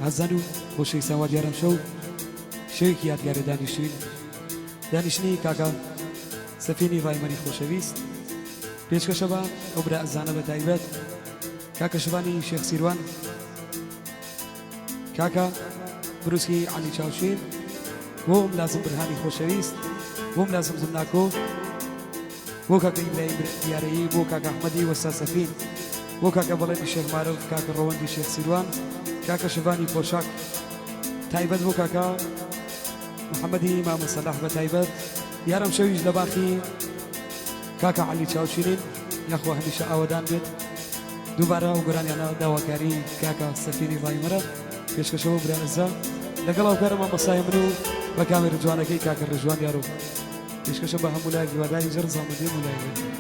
عزانو خوشی سوا دیارم شو شویکی یادگار دانشنی کاکا سفینی وایمانی خوشویست پیشکش با عبر ازانه به تایبت کاکا شبانی شیخ سیروان کاکا بروسکی علی چاوشین وهم لازم برهانی خوشویست وهم لازم زمناکو بو کاکا ابراهیم دیاری بو کاکا احمدی وستا سفین بو کاکا بلند شیخ معروف کاکا روندی شیخ سیروان کاکا شبانی پوشاک تایبت بو کاکا محمدی امام صلاح بتایبت یارم شویش لباخی کاکا علی چاوشینین یاخو همیشه آودان بید دوباره و گرانیانا داواکاری کاکا سفینی وایمره پیشکشو برای ازا لگل او کارم مسای منو و کامر جوانکی کاکا رجوان یارو پیشکشو با هم ملایگی و داری جرز آمدی ملایگی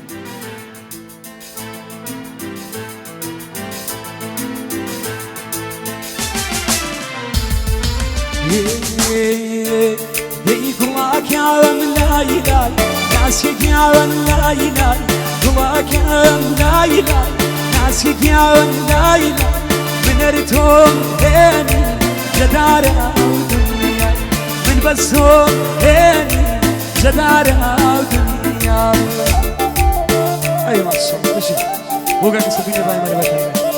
ديكلاك يا ملاي لاي ناسك يا ملاي لاي كلاك يا ملاي لاي ناسك يا ملاي لاي من رتهم هاني جدارة ودنيا من بسهم هاني جدارة ودنيا أيوة ما شاء الله ماشي هو قاعد يسبيني باي مرة بتاعي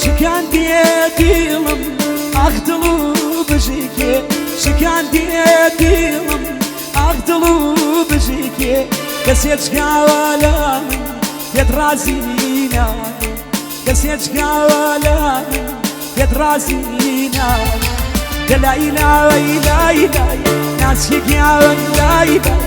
شكان ديلم أخدلو بجيكي شكان ديلم أخدلو بجيكي كسيتش قاولا يدرازينا كسيتش قاولا يدرازينا لا إله إلا إله ناسك يا لا إله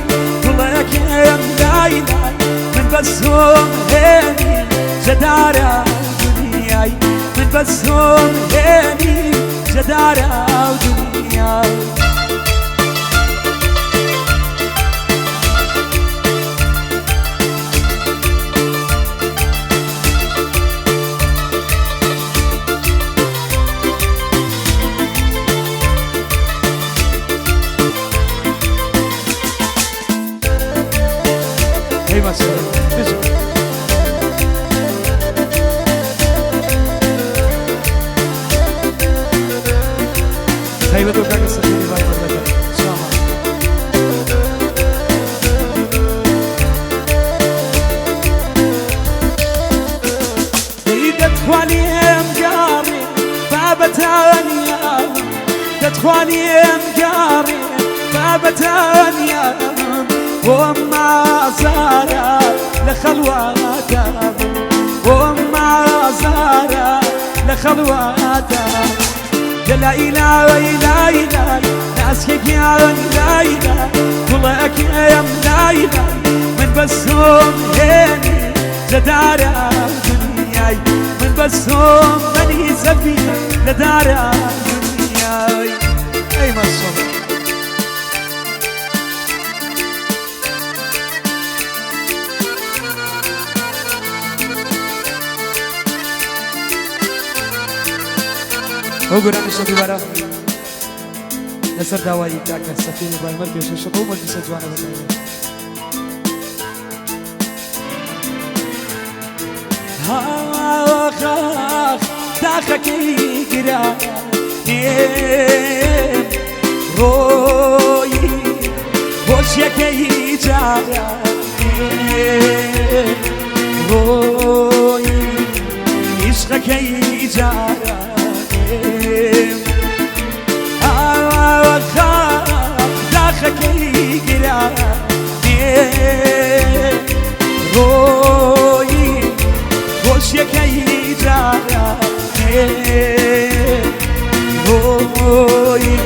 طلعك يا لا إله من بسهم هاني جدارة دنياي من بسهم هاني جدارة ودنياي هي ما شاء الله هي بدو كاكا سفيني باي مرة إن شاء الله تدخلي مقاري بابتانيا تدخلي مقاري بابتانيا وما زارا لخلواتا وما زارا لخلواتا لا إله إلا إله ناسك يا لا إله طلعك يا لا إله من بسهم هاني جدارة دنياي من بسهم مني سفينة لدارة دنياي أي ما شاء الله هو قرآن الشيخ دوباره لسر داوایی کاکا سفینی بايمر پیش شبو مجلس جوانا بتاعي آخ آخ داخك يقرا روي وشك يجارا روي عشقك يجارا داخك يقرا روي وشك يجارا روي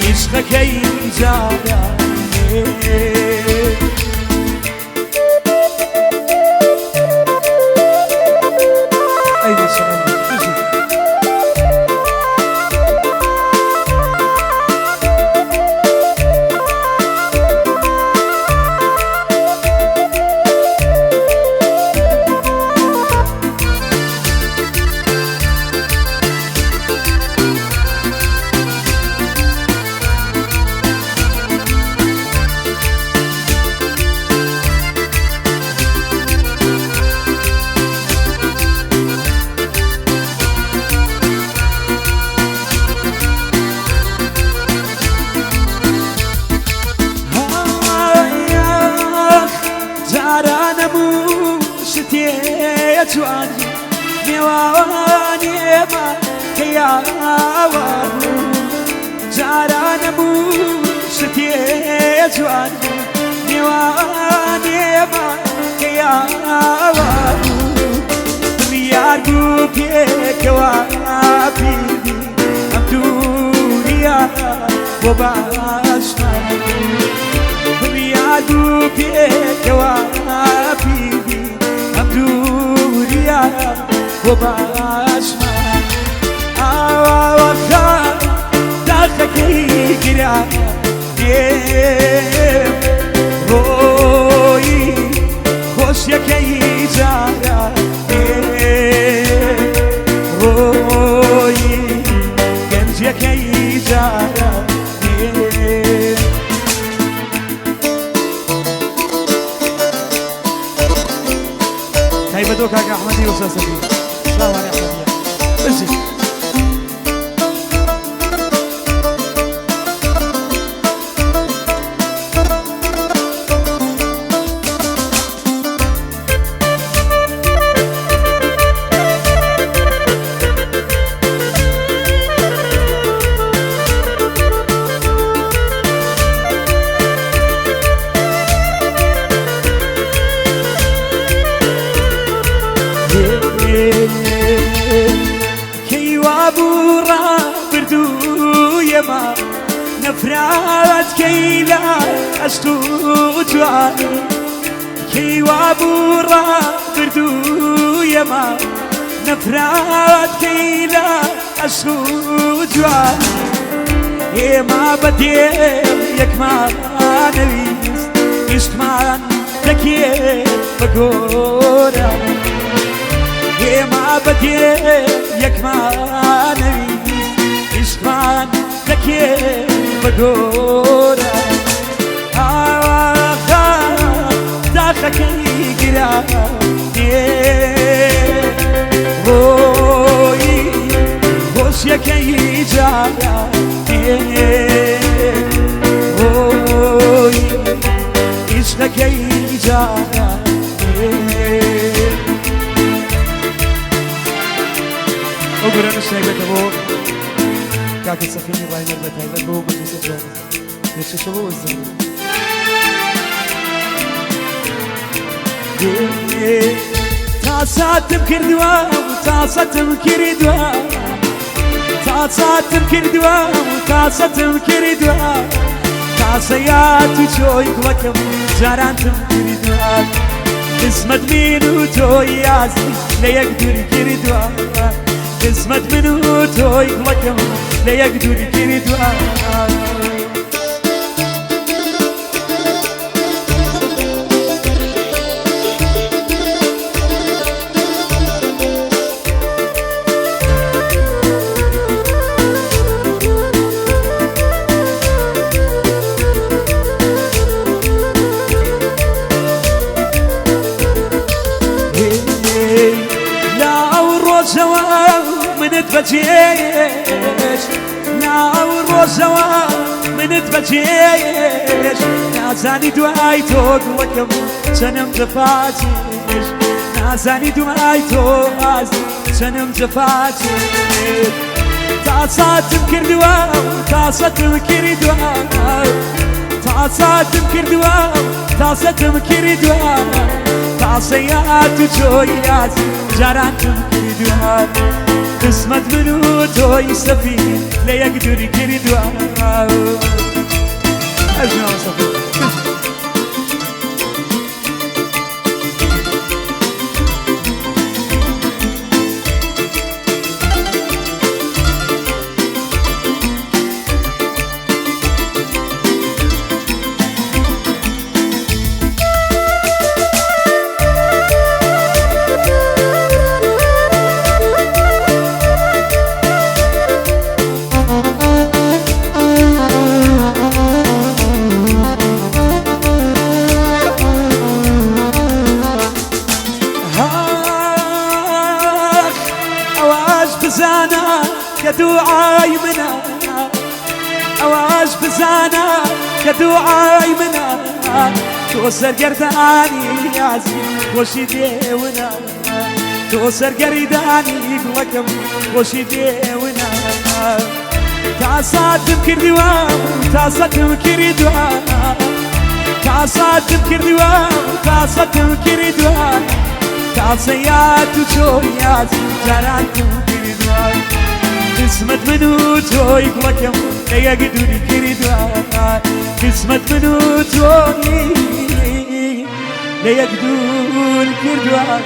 عشقك يجارا أي ما شاء الله جوانی نێوانی ئێمە کەیاوە جارانەبوو شتێ جوانی نێوانی ئێمە کەیاوە بڕیار بوو پێکەوە پیری ئەم دووریا بۆ باشمان بڕیار بوو پێکەوە پیری ئەم دووریا بۆ باشمان ئاوەخە داخەکەی گرا ڕۆی خۆشیەکەی جارە ڕۆی گەنجەکەی جارە تایبەتۆ کاکە ئەحمەدی وەستا سەفین سلاوانی ئەحمەدیە بژی نفرات كيلا أشتو جواني كي وابورا بردو يما نفرات كيلا أشتو جواني يما بديم يكما نويس يشتمان لكي بقورا يما بديم يكما نويس يشتمان لكي بقورا آخا داخكي قراني روي خوشيكي جاراني روي عشقكي جاراني وقرن الشيبة تبور كاكي سفيني باينر بتايبت بو مجلس الجامعة يتششبو الزمن تاساتم كردوا وتاساتم كردوا تاساتم كردوا وتاساتم كردوا تاسيات وشوي وكم جارانتم كردوا اسمت منو توي عزي لا يقدر كردوا اسمت منو توي وكم لا يقدر كردوا بجيش ناو الروزوا من تبجيش نازاني دواي توق وكم سنم تفاتيش نازاني دواي توق سنم تفاتيش تاساتم كردوا تاساتم كردوا تاساتم كردوا تاساتم كردوا تاسيات وجويات جارانتم كردوا قسمت منو توي سفين لا يقدر يكردوا أجنو سفين بزانا كدوعاي منا أواش بزانا كدوعاي منا توصل قرداني يازي وشي ديونا تو سرگردانی گلکم خوشی دیونا تاساتم کردیوام تاساتم کردیوام تاساتم کردیوام تاساتم کردیوام تاسیات و چوریات جراتم کردیوام قسمت منو توی گلکم یک دونی کردیوام قسمت منو توی یک دون کردیوام